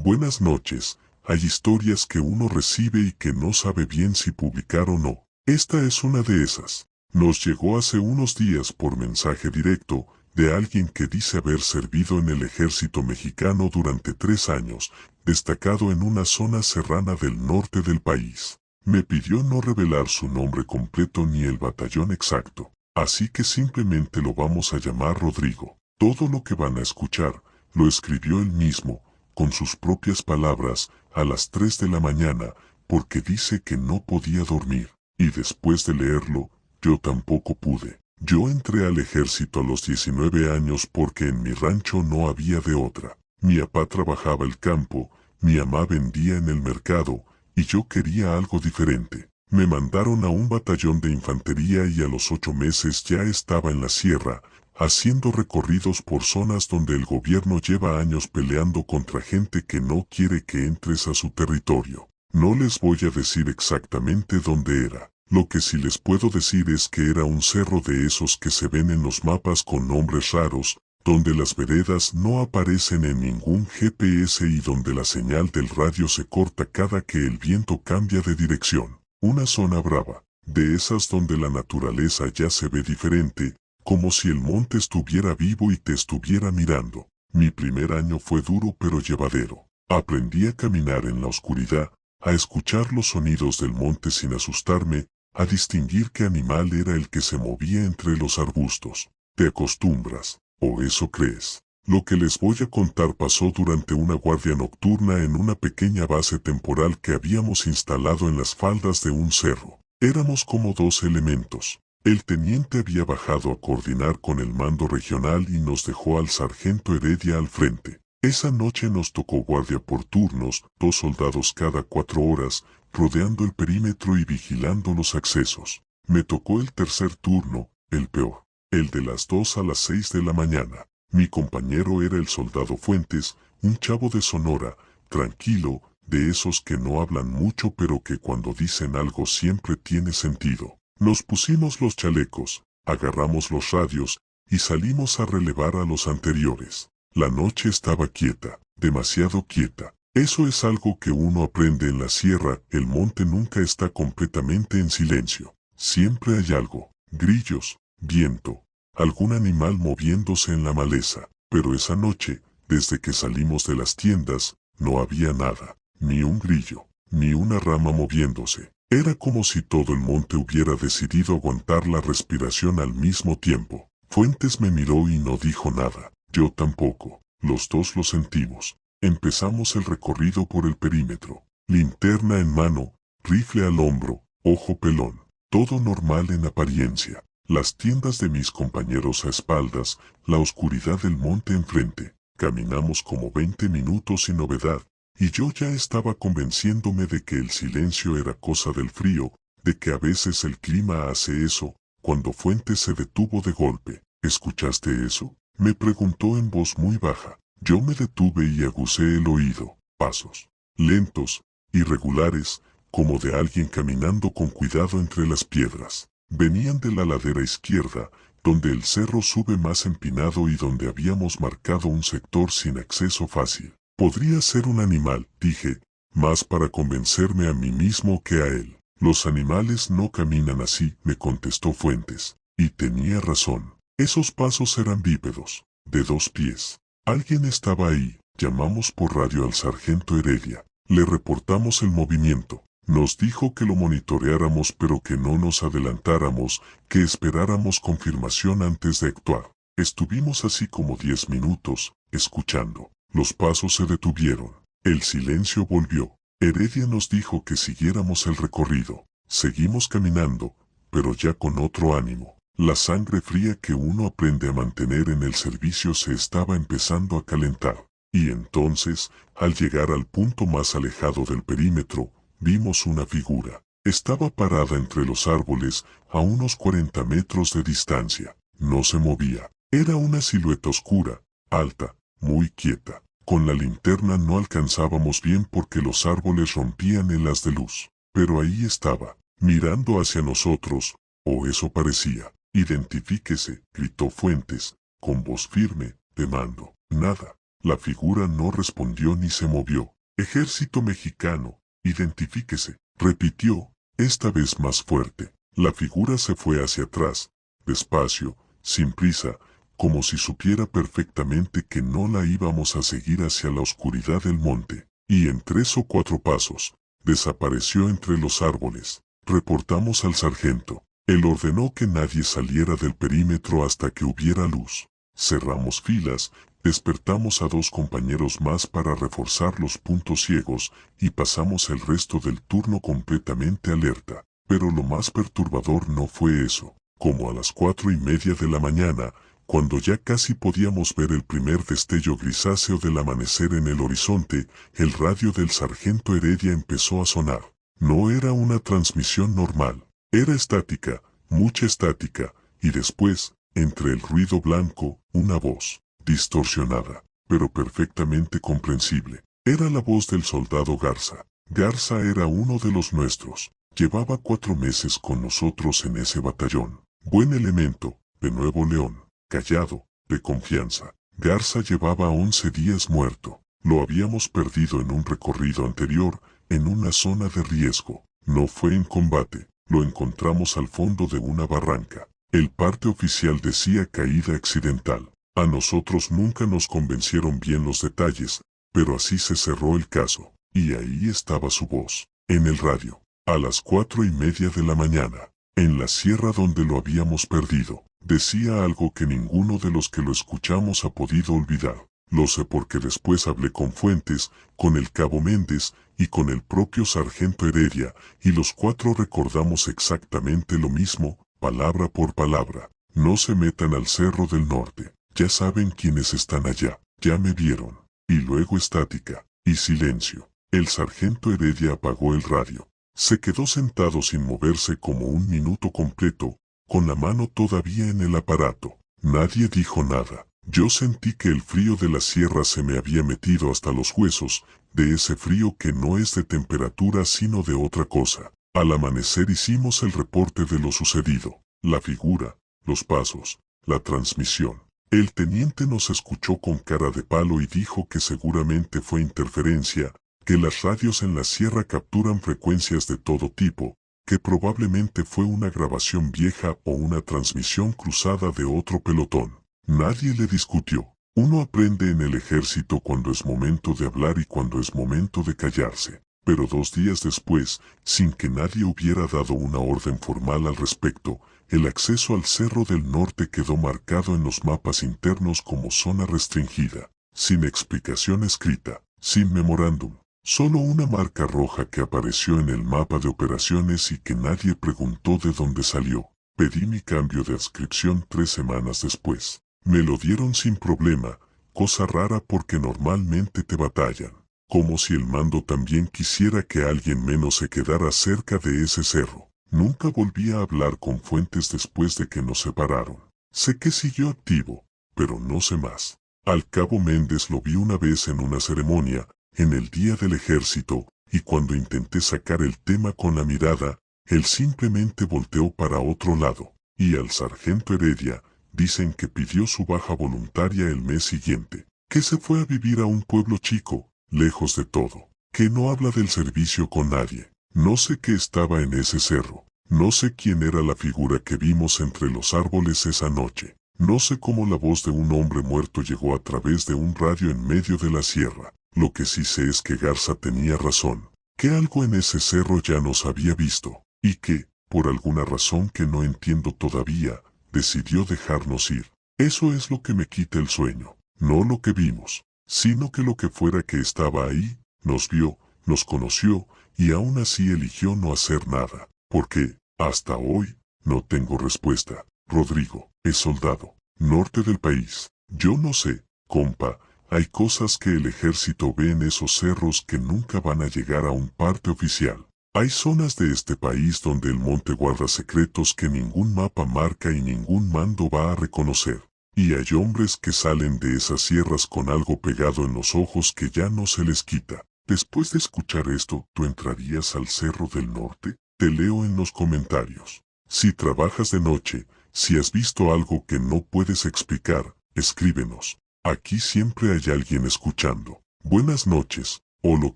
Buenas noches. Hay historias que uno recibe y que no sabe bien si publicar o no. Esta es una de esas. Nos llegó hace unos días por mensaje directo de alguien que dice haber servido en el ejército mexicano durante 3 años, destacado en una zona serrana del norte del país. Me pidió no revelar su nombre completo ni el batallón exacto, así que simplemente lo vamos a llamar Rodrigo. Todo lo que van a escuchar, lo escribió él mismo, con sus propias palabras, a las 3 de la mañana, porque dice que no podía dormir. Y después de leerlo, yo tampoco pude. Yo entré al ejército a los 19 años porque en mi rancho no había de otra. Mi papá trabajaba el campo, mi mamá vendía en el mercado, y yo quería algo diferente. Me mandaron a un batallón de infantería y a los 8 meses ya estaba en la sierra, haciendo recorridos por zonas donde el gobierno lleva años peleando contra gente que no quiere que entres a su territorio. No les voy a decir exactamente dónde era. Lo que sí les puedo decir es que era un cerro de esos que se ven en los mapas con nombres raros, donde las veredas no aparecen en ningún GPS y donde la señal del radio se corta cada que el viento cambia de dirección. Una zona brava, de esas donde la naturaleza ya se ve diferente, como si el monte estuviera vivo y te estuviera mirando. Mi primer año fue duro pero llevadero. Aprendí a caminar en la oscuridad, a escuchar los sonidos del monte sin asustarme, a distinguir qué animal era el que se movía entre los arbustos. Te acostumbras, o eso crees. Lo que les voy a contar pasó durante una guardia nocturna en una pequeña base temporal que habíamos instalado en las faldas de un cerro. Éramos como 2 elementos. El teniente había bajado a coordinar con el mando regional y nos dejó al sargento Heredia al frente. Esa noche nos tocó guardia por turnos, 2 soldados cada 4 horas, rodeando el perímetro y vigilando los accesos. Me tocó el tercer turno, el peor, el de las 2 a las 6 de la mañana. Mi compañero era el soldado Fuentes, un chavo de Sonora, tranquilo, de esos que no hablan mucho pero que cuando dicen algo siempre tiene sentido. Nos pusimos los chalecos, agarramos los radios, y salimos a relevar a los anteriores. La noche estaba quieta, demasiado quieta. Eso es algo que uno aprende en la sierra, el monte nunca está completamente en silencio. Siempre hay algo, grillos, viento, algún animal moviéndose en la maleza. Pero esa noche, desde que salimos de las tiendas, no había nada, ni un grillo, ni una rama moviéndose. Era como si todo el monte hubiera decidido aguantar la respiración al mismo tiempo. Fuentes me miró y no dijo nada. Yo tampoco. Los dos lo sentimos. Empezamos el recorrido por el perímetro. Linterna en mano, rifle al hombro, ojo pelón. Todo normal en apariencia. Las tiendas de mis compañeros a espaldas, la oscuridad del monte enfrente. Caminamos como 20 minutos sin novedad. Y yo ya estaba convenciéndome de que el silencio era cosa del frío, de que a veces el clima hace eso, cuando Fuentes se detuvo de golpe. ¿Escuchaste eso?, me preguntó en voz muy baja. Yo me detuve y agucé el oído. Pasos. Lentos, irregulares, como de alguien caminando con cuidado entre las piedras. Venían de la ladera izquierda, donde el cerro sube más empinado y donde habíamos marcado un sector sin acceso fácil. Podría ser un animal, dije, más para convencerme a mí mismo que a él. Los animales no caminan así, me contestó Fuentes. Y tenía razón. Esos pasos eran bípedos, de 2 pies. Alguien estaba ahí. Llamamos por radio al sargento Heredia. Le reportamos el movimiento. Nos dijo que lo monitoreáramos pero que no nos adelantáramos, que esperáramos confirmación antes de actuar. Estuvimos así como 10 minutos, escuchando. Los pasos se detuvieron. El silencio volvió. Heredia nos dijo que siguiéramos el recorrido. Seguimos caminando, pero ya con otro ánimo. La sangre fría que uno aprende a mantener en el servicio se estaba empezando a calentar. Y entonces, al llegar al punto más alejado del perímetro, vimos una figura. Estaba parada entre los árboles, a unos 40 metros de distancia. No se movía. Era una silueta oscura, alta, muy quieta. Con la linterna no alcanzábamos bien porque los árboles rompían el haz de luz. Pero ahí estaba, mirando hacia nosotros, o eso parecía. «Identifíquese», gritó Fuentes, con voz firme, de mando. Nada. La figura no respondió ni se movió. Ejército mexicano, identifíquese, repitió, esta vez más fuerte. La figura se fue hacia atrás, despacio, sin prisa, como si supiera perfectamente que no la íbamos a seguir hacia la oscuridad del monte, y en 3 o 4 pasos, desapareció entre los árboles. Reportamos al sargento. Él ordenó que nadie saliera del perímetro hasta que hubiera luz. Cerramos filas, despertamos a 2 compañeros más para reforzar los puntos ciegos y pasamos el resto del turno completamente alerta. Pero lo más perturbador no fue eso. Como a las 4:30 de la mañana, cuando ya casi podíamos ver el primer destello grisáceo del amanecer en el horizonte, el radio del sargento Heredia empezó a sonar. No era una transmisión normal. Era estática, mucha estática, y después, entre el ruido blanco, una voz, distorsionada, pero perfectamente comprensible. Era la voz del soldado Garza. Garza era uno de los nuestros. Llevaba 4 meses con nosotros en ese batallón. Buen elemento, de Nuevo León. Callado, de confianza. Garza llevaba 11 días muerto. Lo habíamos perdido en un recorrido anterior, en una zona de riesgo. No fue en combate. Lo encontramos al fondo de una barranca. El parte oficial decía caída accidental. A nosotros nunca nos convencieron bien los detalles, pero así se cerró el caso. Y ahí estaba su voz, en el radio, a las 4:30 de la mañana, en la sierra donde lo habíamos perdido. Decía algo que ninguno de los que lo escuchamos ha podido olvidar. Lo sé porque después hablé con Fuentes, con el cabo Méndez y con el propio sargento Heredia, y los 4 recordamos exactamente lo mismo, palabra por palabra. No se metan al Cerro del Norte. Ya saben quiénes están allá. Ya me vieron. Y luego estática. Y silencio. El sargento Heredia apagó el radio. Se quedó sentado sin moverse como un minuto completo, con la mano todavía en el aparato. Nadie dijo nada. Yo sentí que el frío de la sierra se me había metido hasta los huesos, de ese frío que no es de temperatura sino de otra cosa. Al amanecer hicimos el reporte de lo sucedido, la figura, los pasos, la transmisión. El teniente nos escuchó con cara de palo y dijo que seguramente fue interferencia, que las radios en la sierra capturan frecuencias de todo tipo, que probablemente fue una grabación vieja o una transmisión cruzada de otro pelotón. Nadie le discutió. Uno aprende en el ejército cuando es momento de hablar y cuando es momento de callarse. Pero 2 días después, sin que nadie hubiera dado una orden formal al respecto, el acceso al Cerro del Norte quedó marcado en los mapas internos como zona restringida, sin explicación escrita, sin memorándum. Solo una marca roja que apareció en el mapa de operaciones y que nadie preguntó de dónde salió. Pedí mi cambio de adscripción 3 semanas después. Me lo dieron sin problema, cosa rara porque normalmente te batallan. Como si el mando también quisiera que alguien menos se quedara cerca de ese cerro. Nunca volví a hablar con Fuentes después de que nos separaron. Sé que siguió activo, pero no sé más. Al cabo Méndez lo vi una vez en una ceremonia, en el día del ejército, y cuando intenté sacar el tema con la mirada, él simplemente volteó para otro lado. Y al sargento Heredia, dicen que pidió su baja voluntaria el mes siguiente, que se fue a vivir a un pueblo chico, lejos de todo, que no habla del servicio con nadie. No sé qué estaba en ese cerro, no sé quién era la figura que vimos entre los árboles esa noche, no sé cómo la voz de un hombre muerto llegó a través de un radio en medio de la sierra. Lo que sí sé es que Garza tenía razón, que algo en ese cerro ya nos había visto, y que, por alguna razón que no entiendo todavía, decidió dejarnos ir. Eso es lo que me quita el sueño, no lo que vimos, sino que lo que fuera que estaba ahí, nos vio, nos conoció, y aún así eligió no hacer nada, porque, hasta hoy, no tengo respuesta. Rodrigo, es soldado, norte del país. Yo no sé, compa, hay cosas que el ejército ve en esos cerros que nunca van a llegar a un parte oficial. Hay zonas de este país donde el monte guarda secretos que ningún mapa marca y ningún mando va a reconocer. Y hay hombres que salen de esas sierras con algo pegado en los ojos que ya no se les quita. Después de escuchar esto, ¿tú entrarías al Cerro del Norte? Te leo en los comentarios. Si trabajas de noche, si has visto algo que no puedes explicar, escríbenos. Aquí siempre hay alguien escuchando. Buenas noches. o lo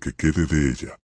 que quede de ella.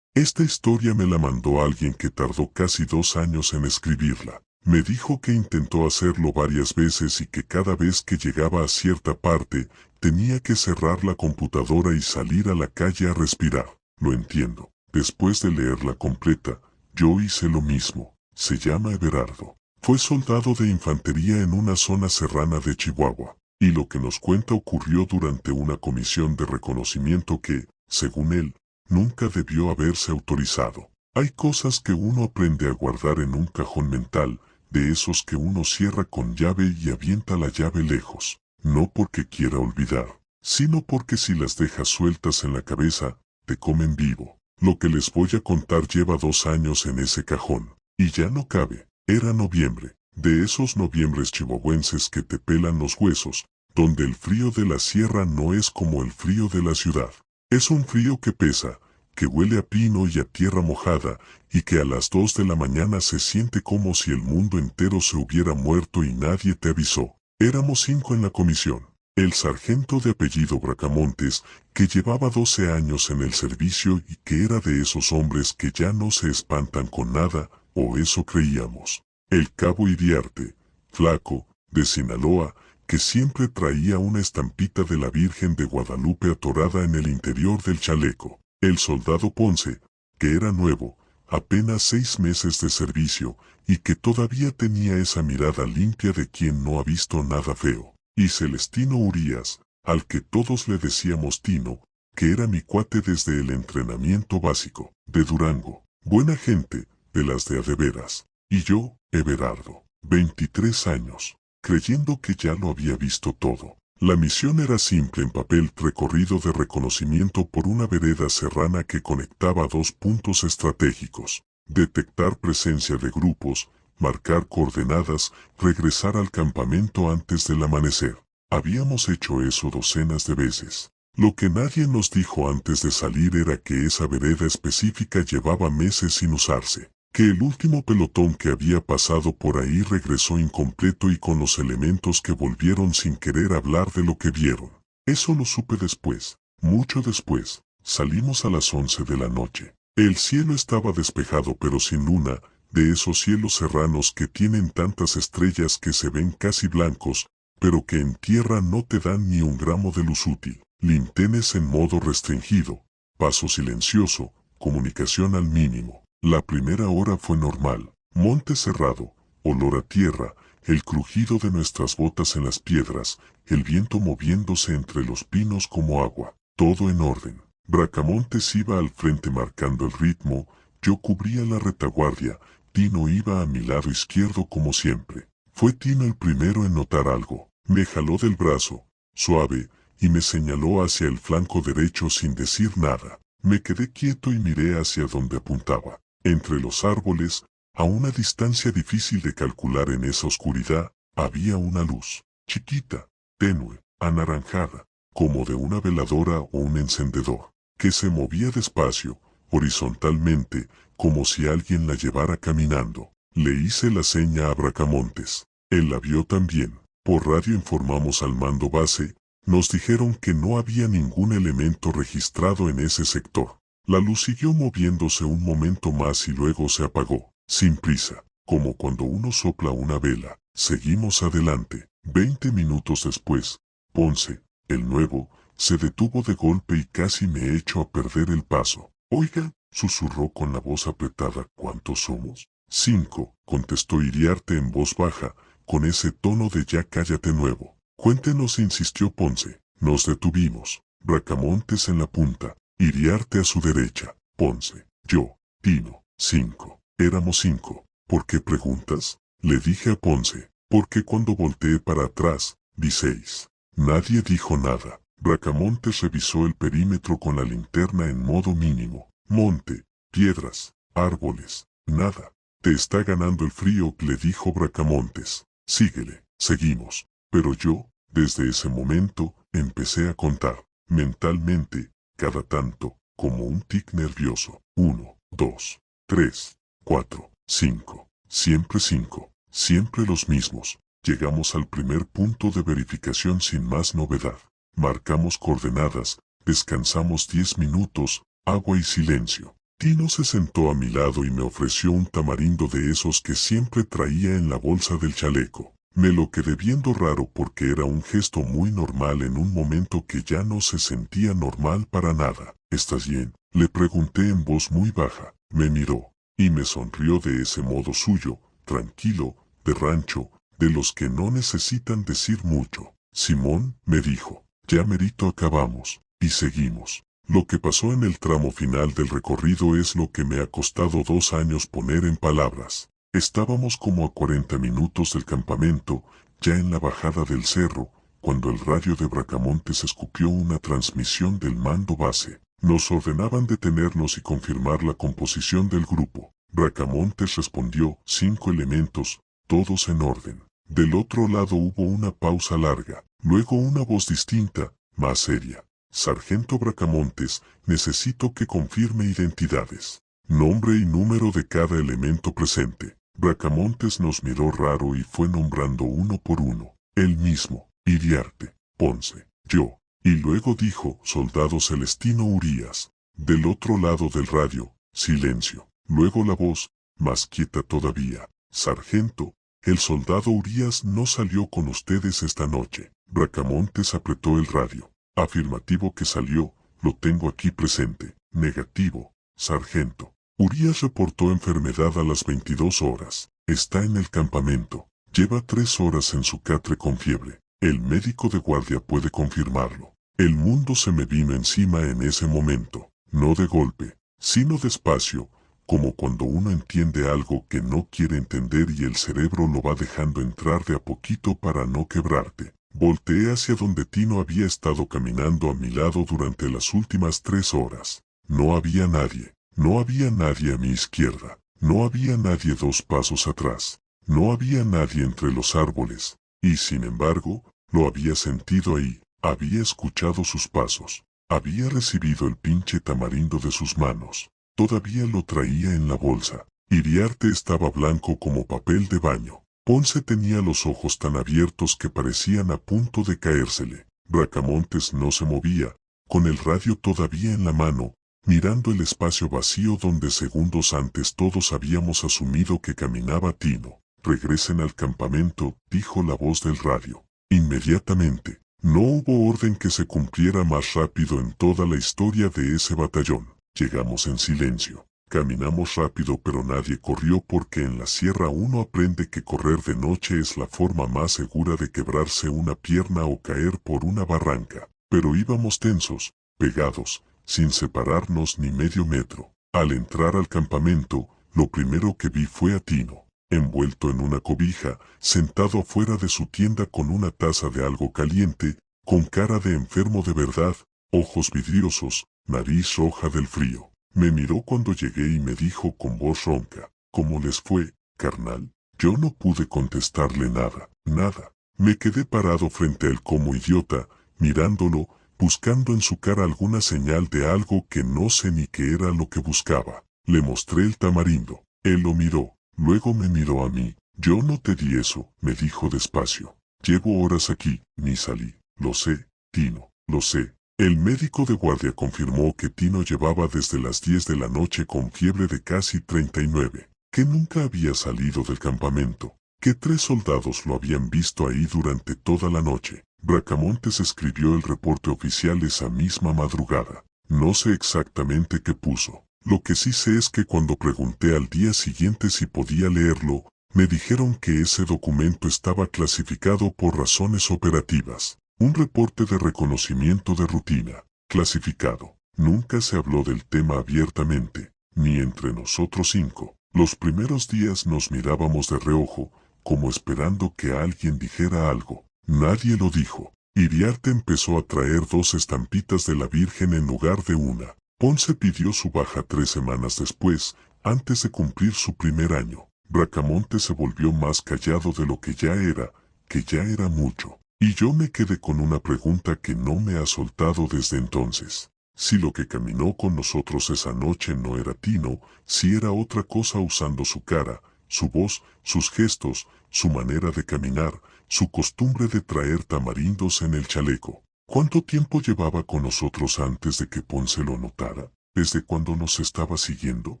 Esta historia me la mandó alguien que tardó casi 2 años en escribirla. Me dijo que intentó hacerlo varias veces y que cada vez que llegaba a cierta parte, tenía que cerrar la computadora y salir a la calle a respirar. Lo entiendo. Después de leerla completa, yo hice lo mismo. Se llama Everardo. Fue soldado de infantería en una zona serrana de Chihuahua. Y lo que nos cuenta ocurrió durante una comisión de reconocimiento que, según él, nunca debió haberse autorizado. Hay cosas que uno aprende a guardar en un cajón mental, de esos que uno cierra con llave y avienta la llave lejos, no porque quiera olvidar, sino porque si las dejas sueltas en la cabeza, te comen vivo. Lo que les voy a contar lleva 2 años en ese cajón, y ya no cabe. Era noviembre, de esos noviembres chihuahuenses que te pelan los huesos, donde el frío de la sierra no es como el frío de la ciudad. Es un frío que pesa, que huele a pino y a tierra mojada, y que a las 2 de la mañana se siente como si el mundo entero se hubiera muerto y nadie te avisó. Éramos 5 en la comisión. El sargento de apellido Bracamontes, que llevaba 12 años en el servicio y que era de esos hombres que ya no se espantan con nada, o eso creíamos. El cabo Iriarte, flaco, de Sinaloa, que siempre traía una estampita de la Virgen de Guadalupe atorada en el interior del chaleco. El soldado Ponce, que era nuevo, apenas 6 meses de servicio, y que todavía tenía esa mirada limpia de quien no ha visto nada feo. Y Celestino Urías, al que todos le decíamos Tino, que era mi cuate desde el entrenamiento básico, de Durango. Buena gente, de las de a de veras. Y yo, Everardo, 23 años, creyendo que ya lo había visto todo. La misión era simple en papel: recorrido de reconocimiento por una vereda serrana que conectaba 2 puntos estratégicos, detectar presencia de grupos, marcar coordenadas, regresar al campamento antes del amanecer. Habíamos hecho eso docenas de veces. Lo que nadie nos dijo antes de salir era que esa vereda específica llevaba meses sin usarse, que el último pelotón que había pasado por ahí regresó incompleto y con los elementos que volvieron sin querer hablar de lo que vieron. Eso lo supe después, mucho después. Salimos a las 11 de la noche. El cielo estaba despejado pero sin luna, de esos cielos serranos que tienen tantas estrellas que se ven casi blancos, pero que en tierra no te dan ni un gramo de luz útil. Linternas en modo restringido, paso silencioso, comunicación al mínimo. La primera hora fue normal. Monte cerrado, olor a tierra, el crujido de nuestras botas en las piedras, el viento moviéndose entre los pinos como agua. Todo en orden. Bracamontes iba al frente marcando el ritmo, yo cubría la retaguardia, Tino iba a mi lado izquierdo como siempre. Fue Tino el primero en notar algo. Me jaló del brazo, suave, y me señaló hacia el flanco derecho sin decir nada. Me quedé quieto y miré hacia donde apuntaba. Entre los árboles, a una distancia difícil de calcular en esa oscuridad, había una luz, chiquita, tenue, anaranjada, como de una veladora o un encendedor, que se movía despacio, horizontalmente, como si alguien la llevara caminando. Le hice la seña a Bracamontes. Él la vio también. Por radio informamos al mando base. Nos dijeron que no había ningún elemento registrado en ese sector. La luz siguió moviéndose un momento más y luego se apagó, sin prisa, como cuando uno sopla una vela. Seguimos adelante. 20 minutos después, Ponce, el nuevo, se detuvo de golpe y casi me echó a perder el paso. Oiga, susurró con la voz apretada. ¿Cuántos somos? 5, contestó Iriarte en voz baja, con ese tono de ya cállate nuevo. Cuéntenos, insistió Ponce. Nos detuvimos. Bracamontes en la punta, Iriarte a su derecha, Ponce, yo, Tino, 5. Éramos 5. ¿Por qué preguntas? Le dije a Ponce. Porque cuando volteé para atrás, vi 6. Nadie dijo nada. Bracamontes revisó el perímetro con la linterna en modo mínimo. Monte, piedras, árboles, nada. Te está ganando el frío, le dijo Bracamontes. Síguele. Seguimos. Pero yo, desde ese momento, empecé a contar, mentalmente, cada tanto, como un tic nervioso. 1, 2, 3, 4, 5. Siempre 5. Siempre los mismos. Llegamos al primer punto de verificación sin más novedad. Marcamos coordenadas, descansamos 10 minutos, agua y silencio. Tino se sentó a mi lado y me ofreció un tamarindo de esos que siempre traía en la bolsa del chaleco. Me lo quedé viendo raro porque era un gesto muy normal en un momento que ya no se sentía normal para nada. ¿Estás bien?, le pregunté en voz muy baja. Me miró y me sonrió de ese modo suyo, tranquilo, de rancho, de los que no necesitan decir mucho. Simón, me dijo, ya merito acabamos, y seguimos. Lo que pasó en el tramo final del recorrido es lo que me ha costado 2 años poner en palabras. Estábamos como a 40 minutos del campamento, ya en la bajada del cerro, cuando el radio de Bracamontes escupió una transmisión del mando base. Nos ordenaban detenernos y confirmar la composición del grupo. Bracamontes respondió, 5 elementos, todos en orden. Del otro lado hubo una pausa larga, luego una voz distinta, más seria. Sargento Bracamontes, necesito que confirme identidades. Nombre y número de cada elemento presente. Bracamontes nos miró raro y fue nombrando uno por uno. Él mismo, Iriarte, Ponce, yo. Y luego dijo, soldado Celestino Urías. Del otro lado del radio, silencio. Luego la voz, más quieta todavía. Sargento, el soldado Urías no salió con ustedes esta noche. Bracamontes apretó el radio. Afirmativo que salió, lo tengo aquí presente. Negativo, sargento. Urías reportó enfermedad a las 22 horas. Está en el campamento. Lleva 3 horas en su catre con fiebre. El médico de guardia puede confirmarlo. El mundo se me vino encima en ese momento. No de golpe, sino despacio, como cuando uno entiende algo que no quiere entender y el cerebro lo va dejando entrar de a poquito para no quebrarte. Volteé hacia donde Tino había estado caminando a mi lado durante las últimas 3 horas. No había nadie. No había nadie a mi izquierda. No había nadie 2 pasos atrás. No había nadie entre los árboles. Y sin embargo, lo había sentido ahí. Había escuchado sus pasos. Había recibido el pinche tamarindo de sus manos. Todavía lo traía en la bolsa. Iriarte estaba blanco como papel de baño. Ponce tenía los ojos tan abiertos que parecían a punto de caérsele. Bracamontes no se movía, con el radio todavía en la mano, mirando el espacio vacío donde segundos antes todos habíamos asumido que caminaba Tino. Regresen al campamento, dijo la voz del radio. Inmediatamente. No hubo orden que se cumpliera más rápido en toda la historia de ese batallón. Llegamos en silencio. Caminamos rápido pero nadie corrió porque en la sierra uno aprende que correr de noche es la forma más segura de quebrarse una pierna o caer por una barranca. Pero íbamos tensos, pegados, sin separarnos ni medio metro. Al entrar al campamento, lo primero que vi fue a Tino, envuelto en una cobija, sentado afuera de su tienda con una taza de algo caliente, con cara de enfermo de verdad, ojos vidriosos, nariz roja del frío. Me miró cuando llegué y me dijo con voz ronca, ¿cómo les fue, carnal? Yo no pude contestarle nada, nada. Me quedé parado frente a él como idiota, mirándolo, buscando en su cara alguna señal de algo que no sé ni qué era lo que buscaba. Le mostré el tamarindo. Él lo miró, luego me miró a mí. Yo no te di eso, me dijo despacio. Llevo horas aquí, ni salí. Lo sé, Tino, lo sé. El médico de guardia confirmó que Tino llevaba desde las 10 de la noche con fiebre de casi 39, que nunca había salido del campamento, que 3 soldados lo habían visto ahí durante toda la noche. Bracamontes escribió el reporte oficial esa misma madrugada. No sé exactamente qué puso. Lo que sí sé es que cuando pregunté al día siguiente si podía leerlo, me dijeron que ese documento estaba clasificado por razones operativas. Un reporte de reconocimiento de rutina, clasificado. Nunca se habló del tema abiertamente, ni entre nosotros 5. Los primeros días nos mirábamos de reojo, como esperando que alguien dijera algo. Nadie lo dijo. Iriarte empezó a traer 2 estampitas de la Virgen en lugar de una. Ponce pidió su baja 3 semanas después, antes de cumplir su primer año. Bracamontes se volvió más callado de lo que ya era mucho. Y yo me quedé con una pregunta que no me ha soltado desde entonces. Si lo que caminó con nosotros esa noche no era Tino, si era otra cosa usando su cara, su voz, sus gestos, su manera de caminar, su costumbre de traer tamarindos en el chaleco. ¿Cuánto tiempo llevaba con nosotros antes de que Ponce lo notara? ¿Desde cuándo nos estaba siguiendo?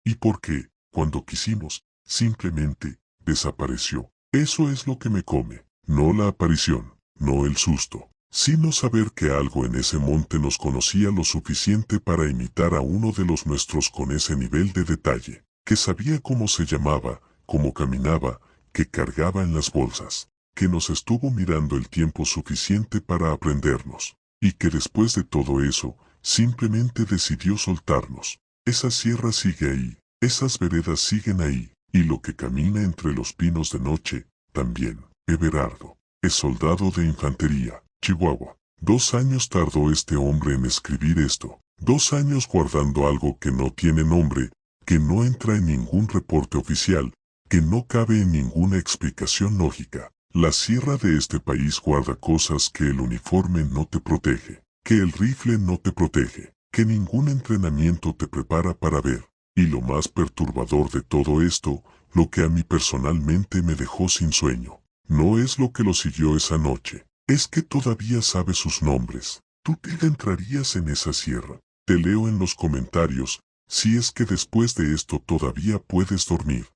¿Y por qué, cuando quisimos, simplemente desapareció? Eso es lo que me come, no la aparición, no el susto, sino saber que algo en ese monte nos conocía lo suficiente para imitar a uno de los nuestros con ese nivel de detalle, que sabía cómo se llamaba, cómo caminaba, que cargaba en las bolsas, que nos estuvo mirando el tiempo suficiente para aprendernos, y que después de todo eso, simplemente decidió soltarnos. Esa sierra sigue ahí, esas veredas siguen ahí, y lo que camina entre los pinos de noche, también. Everardo, es soldado de infantería, Chihuahua. 2 años tardó este hombre en escribir esto. 2 años guardando algo que no tiene nombre, que no entra en ningún reporte oficial, que no cabe en ninguna explicación lógica. La sierra de este país guarda cosas que el uniforme no te protege, que el rifle no te protege, que ningún entrenamiento te prepara para ver. Y lo más perturbador de todo esto, lo que a mí personalmente me dejó sin sueño, no es lo que lo siguió esa noche, es que todavía sabe sus nombres. ¿Tú te adentrarías en esa sierra? Te leo en los comentarios, si es que después de esto todavía puedes dormir.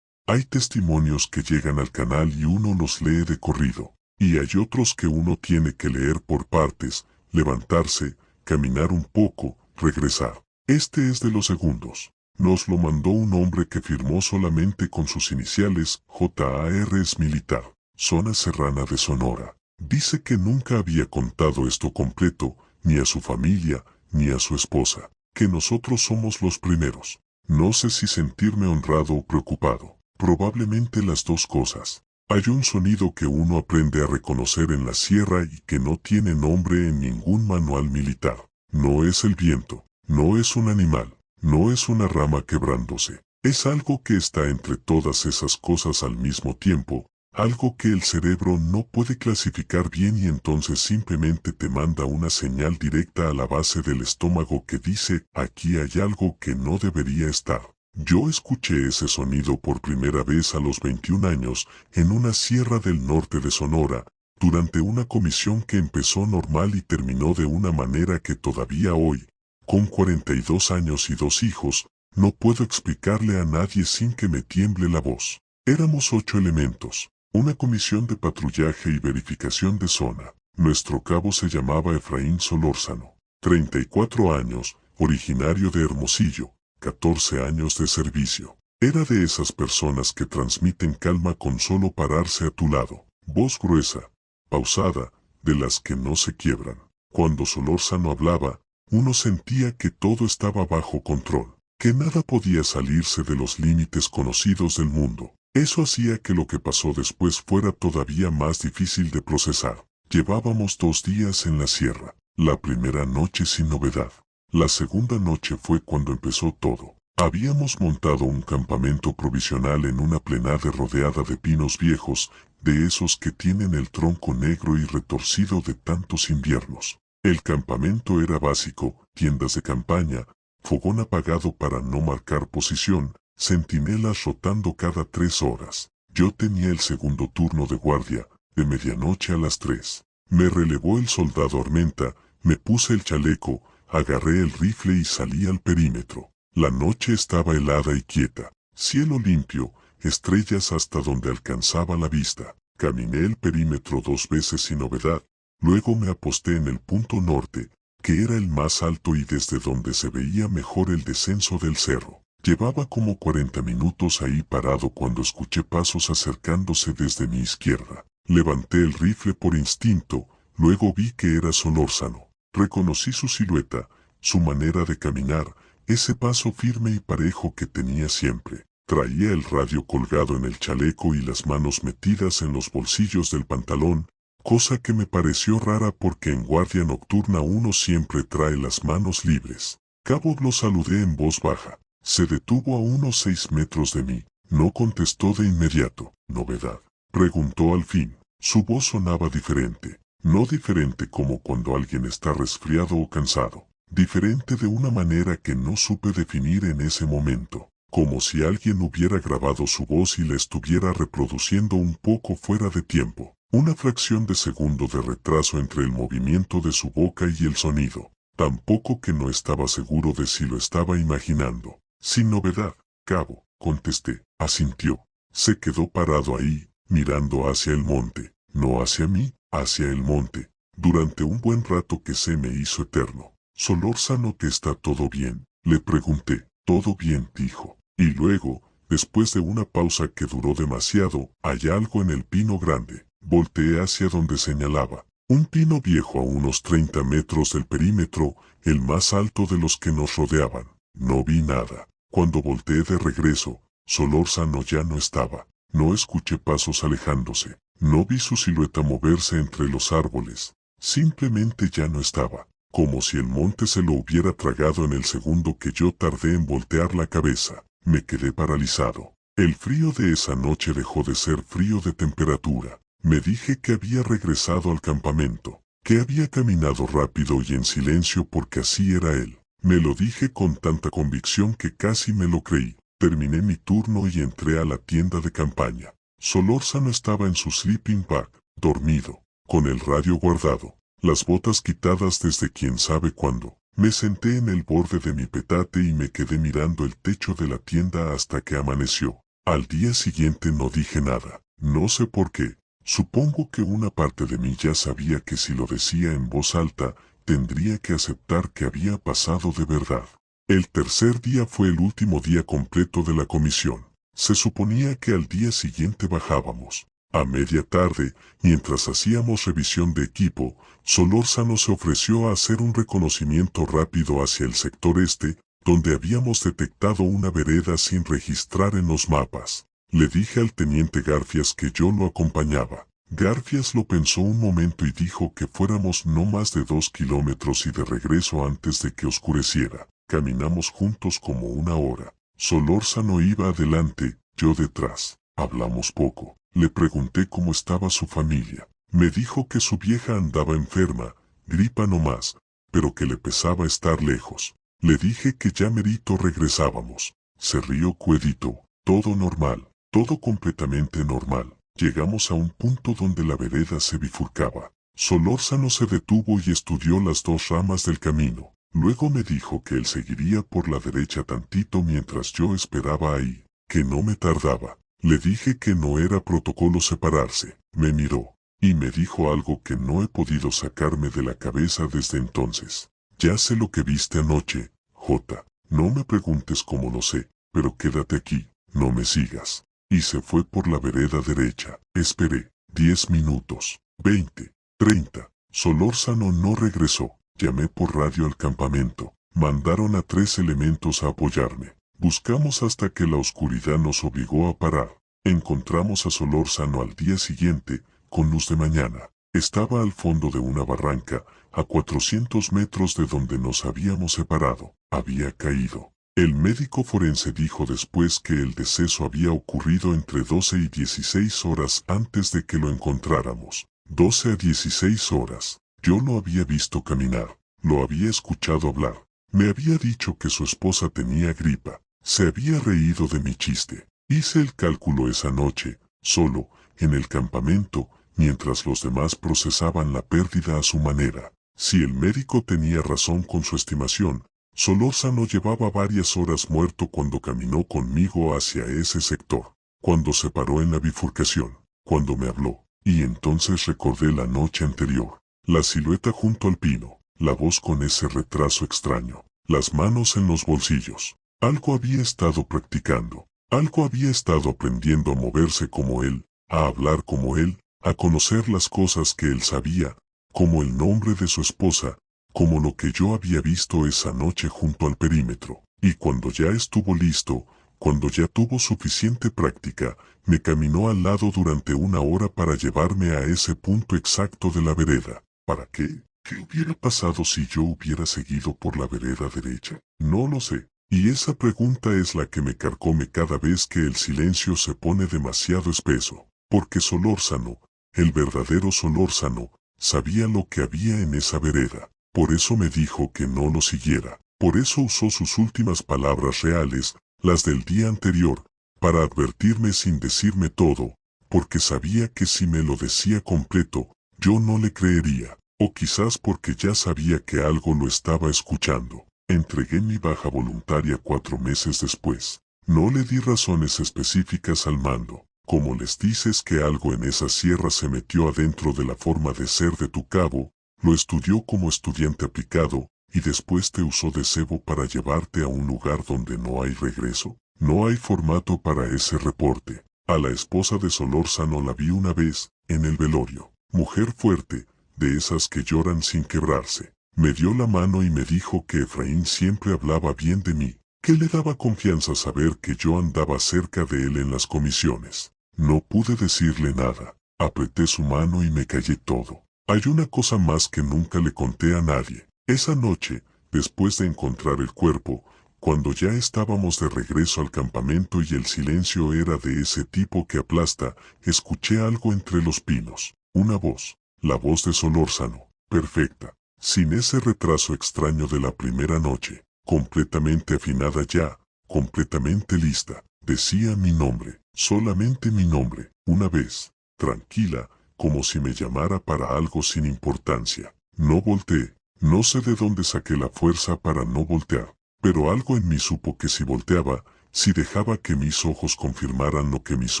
Hay testimonios que llegan al canal y uno los lee de corrido, y hay otros que uno tiene que leer por partes, levantarse, caminar un poco, regresar. Este es de los segundos. Nos lo mandó un hombre que firmó solamente con sus iniciales, JAR, es militar, zona serrana de Sonora. Dice que nunca había contado esto completo, ni a su familia, ni a su esposa, que nosotros somos los primeros. No sé si sentirme honrado o preocupado. Probablemente las dos cosas. Hay un sonido que uno aprende a reconocer en la sierra y que no tiene nombre en ningún manual militar. No es el viento, no es un animal, no es una rama quebrándose. Es algo que está entre todas esas cosas al mismo tiempo, algo que el cerebro no puede clasificar bien y entonces simplemente te manda una señal directa a la base del estómago que dice, aquí hay algo que no debería estar. Yo escuché ese sonido por primera vez a los 21 años en una sierra del norte de Sonora, durante una comisión que empezó normal y terminó de una manera que todavía hoy, con 42 años y 2 hijos, no puedo explicarle a nadie sin que me tiemble la voz. Éramos 8 elementos, una comisión de patrullaje y verificación de zona. Nuestro cabo se llamaba Efraín Solórzano, 34 años, originario de Hermosillo. 14 años de servicio. Era de esas personas que transmiten calma con solo pararse a tu lado. Voz gruesa, pausada, de las que no se quiebran. Cuando Solórzano hablaba, uno sentía que todo estaba bajo control, que nada podía salirse de los límites conocidos del mundo. Eso hacía que lo que pasó después fuera todavía más difícil de procesar. Llevábamos 2 días en la sierra. La primera noche sin novedad. La segunda noche fue cuando empezó todo. Habíamos montado un campamento provisional en una plenade rodeada de pinos viejos, de esos que tienen el tronco negro y retorcido de tantos inviernos. El campamento era básico, tiendas de campaña, fogón apagado para no marcar posición, centinelas rotando cada 3 horas. Yo tenía el segundo turno de guardia, de medianoche a las 3. Me relevó el soldado Armenta, me puse el chaleco, agarré el rifle y salí al perímetro. La noche estaba helada y quieta, cielo limpio, estrellas hasta donde alcanzaba la vista. Caminé el perímetro 2 veces sin novedad, luego me aposté en el punto norte, que era el más alto y desde donde se veía mejor el descenso del cerro. Llevaba como 40 minutos ahí parado cuando escuché pasos acercándose desde mi izquierda. Levanté el rifle por instinto, luego vi que era Solórzano. Reconocí su silueta, su manera de caminar, ese paso firme y parejo que tenía siempre. Traía el radio colgado en el chaleco y las manos metidas en los bolsillos del pantalón, cosa que me pareció rara porque en guardia nocturna uno siempre trae las manos libres. Cabo, lo saludé en voz baja. Se detuvo a unos 6 metros de mí. No contestó de inmediato. ¿Novedad?, preguntó al fin. Su voz sonaba diferente. No diferente como cuando alguien está resfriado o cansado. Diferente de una manera que no supe definir en ese momento. Como si alguien hubiera grabado su voz y la estuviera reproduciendo un poco fuera de tiempo. Una fracción de segundo de retraso entre el movimiento de su boca y el sonido. Tampoco que no estaba seguro de si lo estaba imaginando. Sin novedad, cabo, contesté. Asintió. Se quedó parado ahí, mirando hacia el monte. No hacia mí, hacia el monte. Durante un buen rato que se me hizo eterno. Solórzano, ¿te está todo bien? Le pregunté. Todo bien, dijo. Y luego, después de una pausa que duró demasiado, hay algo en el pino grande. Volteé hacia donde señalaba. Un pino viejo a unos 30 metros del perímetro, el más alto de los que nos rodeaban. No vi nada. Cuando volteé de regreso, Solórzano ya no estaba. No escuché pasos alejándose. No vi su silueta moverse entre los árboles. Simplemente ya no estaba. Como si el monte se lo hubiera tragado en el segundo que yo tardé en voltear la cabeza. Me quedé paralizado. El frío de esa noche dejó de ser frío de temperatura. Me dije que había regresado al campamento, que había caminado rápido y en silencio porque así era él. Me lo dije con tanta convicción que casi me lo creí. Terminé mi turno y entré a la tienda de campaña. Solórzano estaba en su sleeping bag, dormido, con el radio guardado, las botas quitadas desde quién sabe cuándo. Me senté en el borde de mi petate y me quedé mirando el techo de la tienda hasta que amaneció. Al día siguiente no dije nada, no sé por qué. Supongo que una parte de mí ya sabía que si lo decía en voz alta, tendría que aceptar que había pasado de verdad. El tercer día fue el último día completo de la comisión. Se suponía que al día siguiente bajábamos. A media tarde, mientras hacíamos revisión de equipo, Solórzano se ofreció a hacer un reconocimiento rápido hacia el sector este, donde habíamos detectado una vereda sin registrar en los mapas. Le dije al teniente Garfias que yo lo acompañaba. Garfias lo pensó un momento y dijo que fuéramos no más de 2 kilómetros y de regreso antes de que oscureciera. Caminamos juntos como una hora. Solórzano iba adelante, yo detrás. Hablamos poco. Le pregunté cómo estaba su familia. Me dijo que su vieja andaba enferma, gripa no más, pero que le pesaba estar lejos. Le dije que ya merito regresábamos. Se rió cuedito. Todo normal. Todo completamente normal. Llegamos a un punto donde la vereda se bifurcaba. Solórzano se detuvo y estudió las dos ramas del camino. Luego me dijo que él seguiría por la derecha tantito mientras yo esperaba ahí, que no me tardaba. Le dije que no era protocolo separarse. Me miró, y me dijo algo que no he podido sacarme de la cabeza desde entonces. Ya sé lo que viste anoche, Jota. No me preguntes cómo lo sé, pero quédate aquí, no me sigas. Y se fue por la vereda derecha. Esperé. 10 minutos. 20. 30. Solórzano no regresó. Llamé por radio al campamento. Mandaron a 3 elementos a apoyarme. Buscamos hasta que la oscuridad nos obligó a parar. Encontramos a Solórzano al día siguiente, con luz de mañana. Estaba al fondo de una barranca, a 400 metros de donde nos habíamos separado. Había caído. El médico forense dijo después que el deceso había ocurrido entre 12 y 16 horas antes de que lo encontráramos. 12 a 16 horas. Yo lo había visto caminar. Lo había escuchado hablar. Me había dicho que su esposa tenía gripa. Se había reído de mi chiste. Hice el cálculo esa noche, solo, en el campamento, mientras los demás procesaban la pérdida a su manera. Si el médico tenía razón con su estimación, Solórzano llevaba varias horas muerto cuando caminó conmigo hacia ese sector, cuando se paró en la bifurcación, cuando me habló, y entonces recordé la noche anterior, la silueta junto al pino, la voz con ese retraso extraño, las manos en los bolsillos. Algo había estado practicando, algo había estado aprendiendo a moverse como él, a hablar como él, a conocer las cosas que él sabía, como el nombre de su esposa, como lo que yo había visto esa noche junto al perímetro. Y cuando ya estuvo listo, cuando ya tuvo suficiente práctica, me caminó al lado durante una hora para llevarme a ese punto exacto de la vereda. ¿Para qué? ¿Qué hubiera pasado si yo hubiera seguido por la vereda derecha? No lo sé. Y esa pregunta es la que me carcome cada vez que el silencio se pone demasiado espeso. Porque Solórzano, el verdadero Solórzano, sabía lo que había en esa vereda. Por eso me dijo que no lo siguiera. Por eso usó sus últimas palabras reales, las del día anterior, para advertirme sin decirme todo, porque sabía que si me lo decía completo, yo no le creería, o quizás porque ya sabía que algo lo estaba escuchando. Entregué mi baja voluntaria 4 meses después. No le di razones específicas al mando. Como les dices que algo en esa sierra se metió adentro de la forma de ser de tu cabo, lo estudió como estudiante aplicado, y después te usó de cebo para llevarte a un lugar donde no hay regreso. No hay formato para ese reporte. A la esposa de Solórzano la vi una vez, en el velorio. Mujer fuerte, de esas que lloran sin quebrarse. Me dio la mano y me dijo que Efraín siempre hablaba bien de mí, que le daba confianza saber que yo andaba cerca de él en las comisiones. No pude decirle nada. Apreté su mano y me callé todo. Hay una cosa más que nunca le conté a nadie. Esa noche, después de encontrar el cuerpo, cuando ya estábamos de regreso al campamento y el silencio era de ese tipo que aplasta, escuché algo entre los pinos. Una voz. La voz de Solórzano. Perfecta. Sin ese retraso extraño de la primera noche. Completamente afinada ya. Completamente lista. Decía mi nombre. Solamente mi nombre. Una vez. Tranquila, como si me llamara para algo sin importancia. No volteé. No sé de dónde saqué la fuerza para no voltear, pero algo en mí supo que si volteaba, si dejaba que mis ojos confirmaran lo que mis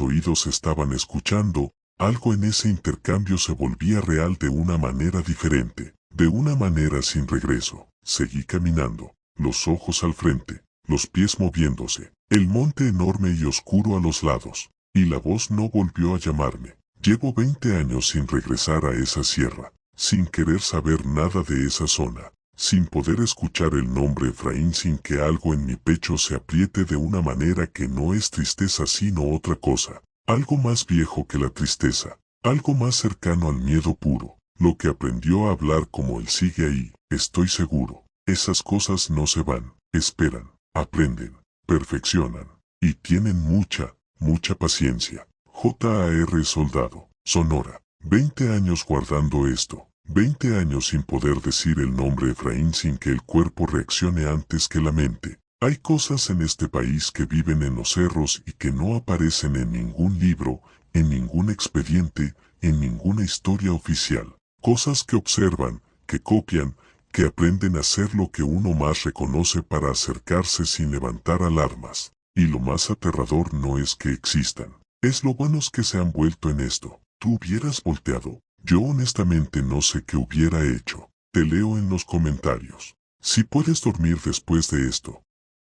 oídos estaban escuchando, algo en ese intercambio se volvía real de una manera diferente, de una manera sin regreso. Seguí caminando, los ojos al frente, los pies moviéndose, el monte enorme y oscuro a los lados, y la voz no volvió a llamarme. Llevo 20 años sin regresar a esa sierra, sin querer saber nada de esa zona, sin poder escuchar el nombre Efraín, sin que algo en mi pecho se apriete de una manera que no es tristeza sino otra cosa, algo más viejo que la tristeza, algo más cercano al miedo puro, lo que aprendió a hablar como él sigue ahí. Estoy seguro, esas cosas no se van, esperan, aprenden, perfeccionan, y tienen mucha, mucha paciencia. J.A.R. Soldado, Sonora. 20 años guardando esto, 20 años sin poder decir el nombre Efraín sin que el cuerpo reaccione antes que la mente. Hay cosas en este país que viven en los cerros y que no aparecen en ningún libro, en ningún expediente, en ninguna historia oficial. Cosas que observan, que copian, que aprenden a hacer lo que uno más reconoce para acercarse sin levantar alarmas. Y lo más aterrador no es que existan. Es lo buenos que se han vuelto en esto. ¿Tú hubieras volteado? Yo honestamente no sé qué hubiera hecho. Te leo en los comentarios. Si puedes dormir después de esto.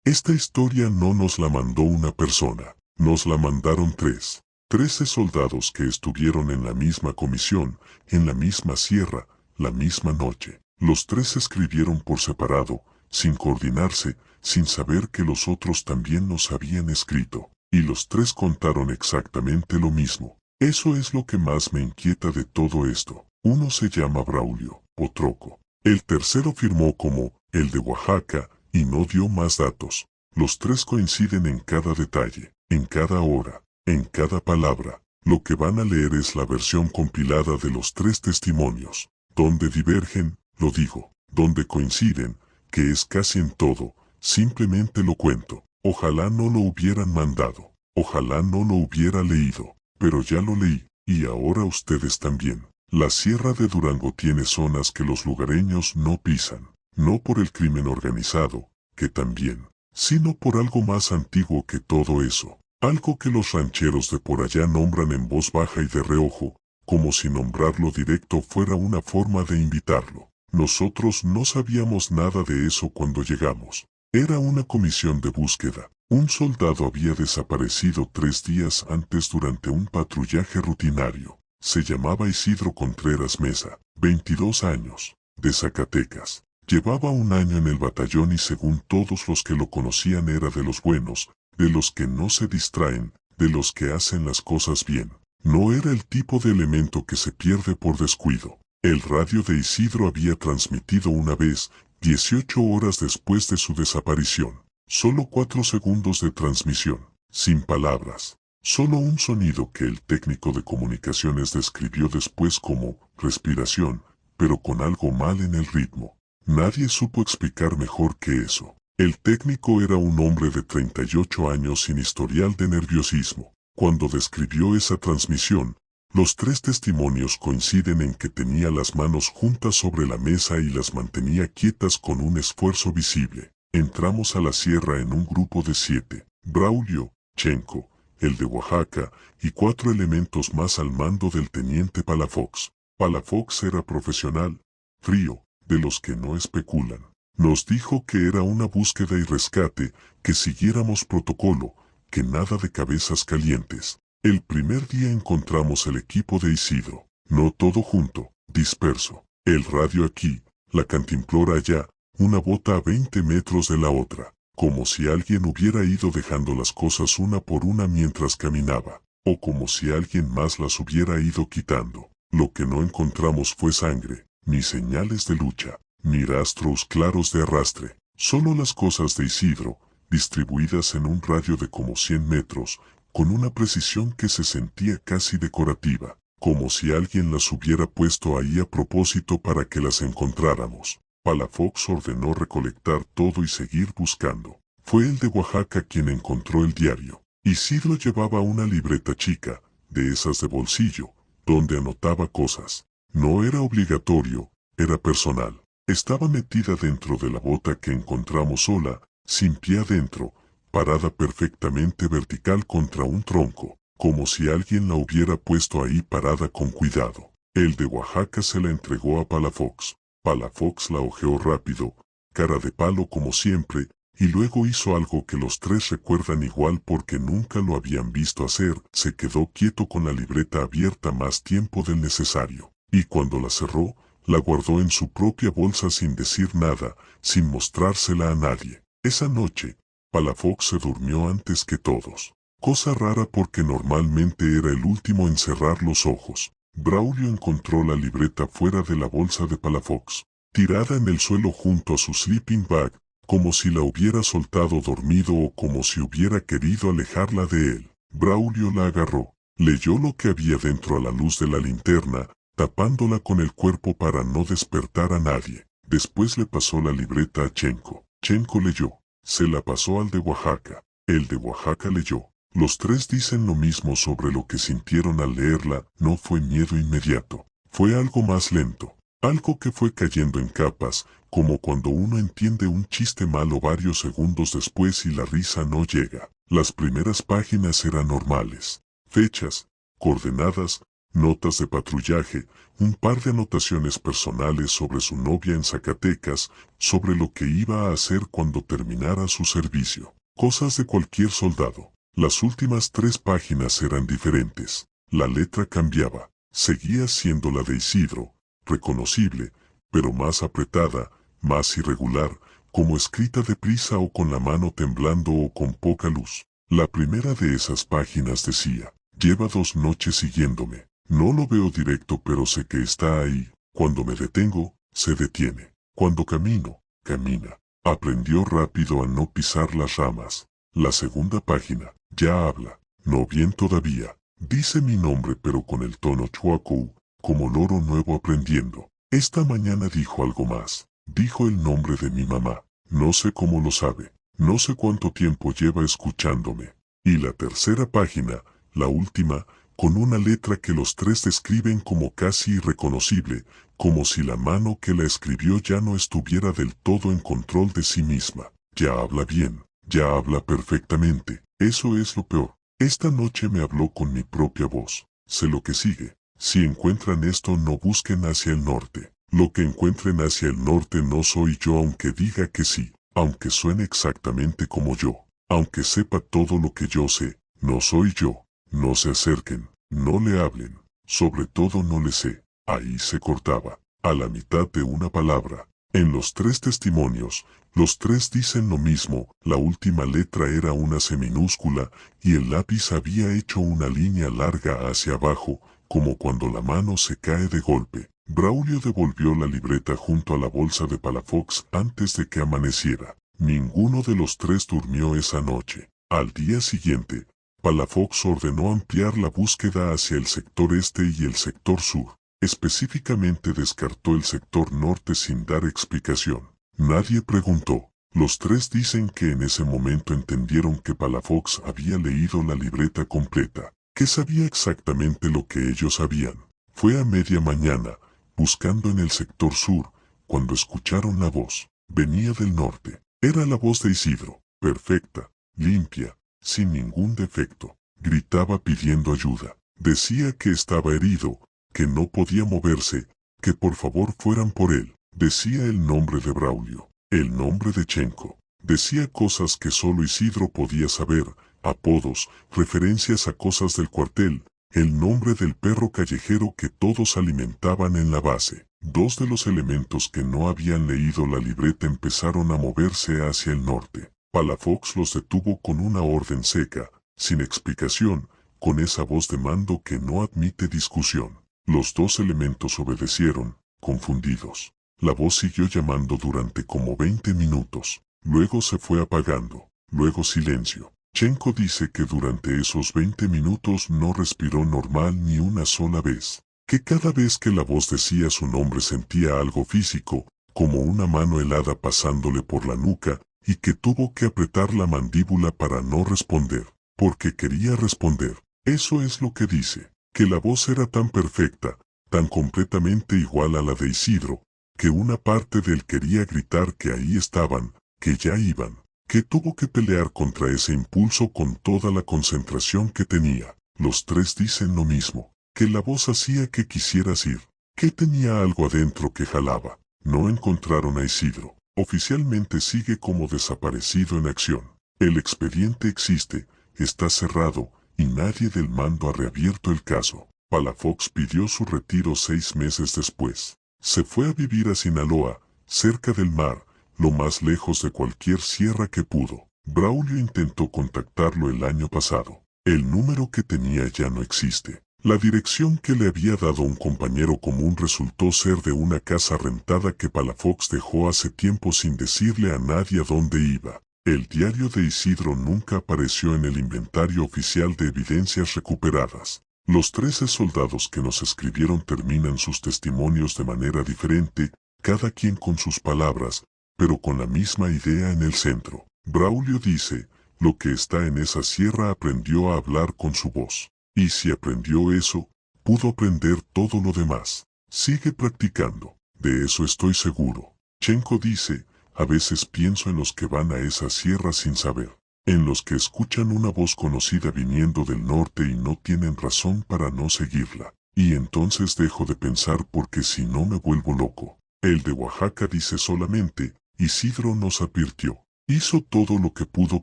Esta historia no nos la mandó una persona. Nos la mandaron 13 soldados que estuvieron en la misma comisión, en la misma sierra, la misma noche. Los 3 escribieron por separado, sin coordinarse, sin saber que los otros también nos habían escrito. Y los 3 contaron exactamente lo mismo. Eso es lo que más me inquieta de todo esto. Uno se llama Braulio, o Troco. El tercero firmó como, el de Oaxaca, y no dio más datos. Los 3 coinciden en cada detalle, en cada hora, en cada palabra. Lo que van a leer es la versión compilada de los 3 testimonios. Donde divergen, lo digo. Donde coinciden, que es casi en todo, simplemente lo cuento. Ojalá no lo hubieran mandado. Ojalá no lo hubiera leído. Pero ya lo leí, y ahora ustedes también. La Sierra de Durango tiene zonas que los lugareños no pisan, no por el crimen organizado, que también, sino por algo más antiguo que todo eso, algo que los rancheros de por allá nombran en voz baja y de reojo, como si nombrarlo directo fuera una forma de invitarlo. Nosotros no sabíamos nada de eso cuando llegamos. Era una comisión de búsqueda. Un soldado había desaparecido 3 días antes durante un patrullaje rutinario. Se llamaba Isidro Contreras Mesa, 22 años, de Zacatecas. Llevaba 1 año en el batallón y según todos los que lo conocían era de los buenos, de los que no se distraen, de los que hacen las cosas bien. No era el tipo de elemento que se pierde por descuido. El radio de Isidro había transmitido una vez, 18 horas después de su desaparición. Solo 4 segundos de transmisión, sin palabras. Solo un sonido que el técnico de comunicaciones describió después como respiración, pero con algo mal en el ritmo. Nadie supo explicar mejor que eso. El técnico era un hombre de 38 años sin historial de nerviosismo. Cuando describió esa transmisión, los tres testimonios coinciden en que tenía las manos juntas sobre la mesa y las mantenía quietas con un esfuerzo visible. Entramos a la sierra en un grupo de 7. Braulio, Chenco, el de Oaxaca, y 4 elementos más al mando del teniente Palafox. Palafox era profesional, frío, de los que no especulan. Nos dijo que era una búsqueda y rescate, que siguiéramos protocolo, que nada de cabezas calientes. El primer día encontramos el equipo de Isidro, no todo junto, disperso. El radio aquí, la cantimplora allá, una bota a 20 metros de la otra, como si alguien hubiera ido dejando las cosas una por una mientras caminaba, o como si alguien más las hubiera ido quitando. Lo que no encontramos fue sangre, ni señales de lucha, ni rastros claros de arrastre, solo las cosas de Isidro, distribuidas en un radio de como 100 metros, con una precisión que se sentía casi decorativa, como si alguien las hubiera puesto ahí a propósito para que las encontráramos. Palafox ordenó recolectar todo y seguir buscando. Fue el de Oaxaca quien encontró el diario. Isidro llevaba una libreta chica, de esas de bolsillo, donde anotaba cosas. No era obligatorio, era personal. Estaba metida dentro de la bota que encontramos sola, sin pie adentro, parada perfectamente vertical contra un tronco, como si alguien la hubiera puesto ahí parada con cuidado. El de Oaxaca se la entregó a Palafox. Palafox la hojeó rápido, cara de palo como siempre, y luego hizo algo que los tres recuerdan igual porque nunca lo habían visto hacer. Se quedó quieto con la libreta abierta más tiempo del necesario, y cuando la cerró, la guardó en su propia bolsa sin decir nada, sin mostrársela a nadie. Esa noche, Palafox se durmió antes que todos. Cosa rara porque normalmente era el último en cerrar los ojos. Braulio encontró la libreta fuera de la bolsa de Palafox, tirada en el suelo junto a su sleeping bag, como si la hubiera soltado dormido o como si hubiera querido alejarla de él. Braulio la agarró, leyó lo que había dentro a la luz de la linterna, tapándola con el cuerpo para no despertar a nadie. Después le pasó la libreta a Chenco. Chenco leyó. Se la pasó al de Oaxaca. El de Oaxaca leyó. Los tres dicen lo mismo sobre lo que sintieron al leerla. No fue miedo inmediato. Fue algo más lento. Algo que fue cayendo en capas, como cuando uno entiende un chiste malo varios segundos después y la risa no llega. Las primeras páginas eran normales. Fechas, coordenadas, notas de patrullaje, un par de anotaciones personales sobre su novia en Zacatecas, sobre lo que iba a hacer cuando terminara su servicio. Cosas de cualquier soldado. Las últimas 3 páginas eran diferentes. La letra cambiaba. Seguía siendo la de Isidro, reconocible, pero más apretada, más irregular, como escrita deprisa o con la mano temblando o con poca luz. La primera de esas páginas decía: lleva 2 noches siguiéndome. No lo veo directo pero sé que está ahí. Cuando me detengo, se detiene. Cuando camino, camina. Aprendió rápido a no pisar las ramas. La segunda página, ya habla. No bien todavía. Dice mi nombre pero con el tono chuaco, como loro nuevo aprendiendo. Esta mañana dijo algo más. Dijo el nombre de mi mamá. No sé cómo lo sabe. No sé cuánto tiempo lleva escuchándome. Y la tercera página, la última, con una letra que los tres describen como casi irreconocible, como si la mano que la escribió ya no estuviera del todo en control de sí misma. Ya habla bien, ya habla perfectamente. Eso es lo peor. Esta noche me habló con mi propia voz. Sé lo que sigue. Si encuentran esto, no busquen hacia el norte. Lo que encuentren hacia el norte no soy yo, aunque diga que sí, aunque suene exactamente como yo, aunque sepa todo lo que yo sé, no soy yo. No se acerquen, no le hablen, sobre todo no le sé. Ahí se cortaba, a la mitad de una palabra. En los 3 testimonios, los 3 dicen lo mismo. La última letra era una C minúscula y el lápiz había hecho una línea larga hacia abajo, como cuando la mano se cae de golpe. Braulio devolvió la libreta junto a la bolsa de Palafox antes de que amaneciera. Ninguno de los 3 durmió esa noche. Al día siguiente, Palafox ordenó ampliar la búsqueda hacia el sector este y el sector sur. Específicamente descartó el sector norte sin dar explicación. Nadie preguntó. Los tres dicen que en ese momento entendieron que Palafox había leído la libreta completa, que sabía exactamente lo que ellos sabían. Fue a media mañana, buscando en el sector sur, cuando escucharon la voz. Venía del norte. Era la voz de Isidro, perfecta, limpia, sin ningún defecto. Gritaba pidiendo ayuda. Decía que estaba herido, que no podía moverse, que por favor fueran por él. Decía el nombre de Braulio, el nombre de Chenko. Decía cosas que solo Isidro podía saber, apodos, referencias a cosas del cuartel, el nombre del perro callejero que todos alimentaban en la base. Dos de los elementos que no habían leído la libreta empezaron a moverse hacia el norte. Palafox los detuvo con una orden seca, sin explicación, con esa voz de mando que no admite discusión. Los dos elementos obedecieron, confundidos. La voz siguió llamando durante como 20 minutos. Luego se fue apagando. Luego silencio. Chenko dice que durante esos 20 minutos no respiró normal ni una sola vez. Que cada vez que la voz decía su nombre sentía algo físico, como una mano helada pasándole por la nuca, y que tuvo que apretar la mandíbula para no responder, porque quería responder. Eso es lo que dice, que la voz era tan perfecta, tan completamente igual a la de Isidro, que una parte de él quería gritar que ahí estaban, que ya iban, que tuvo que pelear contra ese impulso con toda la concentración que tenía. Los tres dicen lo mismo, que la voz hacía que quisieras ir, que tenía algo adentro que jalaba. No encontraron a Isidro. Oficialmente sigue como desaparecido en acción. El expediente existe, está cerrado, y nadie del mando ha reabierto el caso. Palafox pidió su retiro 6 meses después. Se fue a vivir a Sinaloa, cerca del mar, lo más lejos de cualquier sierra que pudo. Braulio intentó contactarlo el año pasado. El número que tenía ya no existe. La dirección que le había dado un compañero común resultó ser de una casa rentada que Palafox dejó hace tiempo sin decirle a nadie a dónde iba. El diario de Isidro nunca apareció en el inventario oficial de evidencias recuperadas. Los 13 soldados que nos escribieron terminan sus testimonios de manera diferente, cada quien con sus palabras, pero con la misma idea en el centro. Braulio dice, lo que está en esa sierra aprendió a hablar con su voz. Y si aprendió eso, pudo aprender todo lo demás. Sigue practicando, de eso estoy seguro. Chenko dice, a veces pienso en los que van a esa sierra sin saber, en los que escuchan una voz conocida viniendo del norte y no tienen razón para no seguirla. Y entonces dejo de pensar porque si no me vuelvo loco. El de Oaxaca dice solamente, Isidro nos advirtió. Hizo todo lo que pudo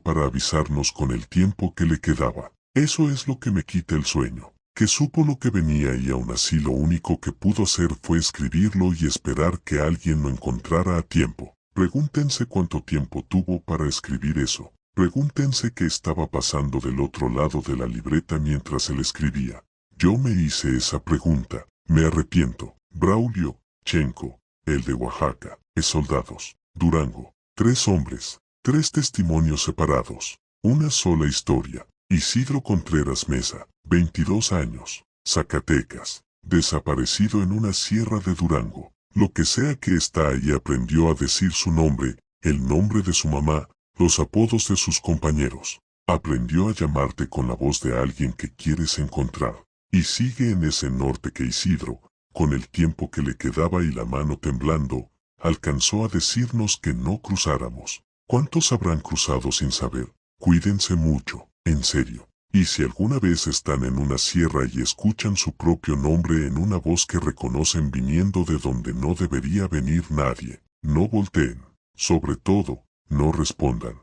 para avisarnos con el tiempo que le quedaba. Eso es lo que me quita el sueño, que supo lo que venía y aún así lo único que pudo hacer fue escribirlo y esperar que alguien lo encontrara a tiempo. Pregúntense cuánto tiempo tuvo para escribir eso. Pregúntense qué estaba pasando del otro lado de la libreta mientras él escribía. Yo me hice esa pregunta. Me arrepiento. Braulio, Chenko, el de Oaxaca, soldados, Durango. 3 hombres, 3 testimonios separados. Una sola historia. Isidro Contreras Mesa, 22 años, Zacatecas, desaparecido en una sierra de Durango. Lo que sea que está ahí aprendió a decir su nombre, el nombre de su mamá, los apodos de sus compañeros. Aprendió a llamarte con la voz de alguien que quieres encontrar. Y sigue en ese norte que Isidro, con el tiempo que le quedaba y la mano temblando, alcanzó a decirnos que no cruzáramos. ¿Cuántos habrán cruzado sin saber? Cuídense mucho. En serio. Y si alguna vez están en una sierra y escuchan su propio nombre en una voz que reconocen viniendo de donde no debería venir nadie, no volteen. Sobre todo, no respondan.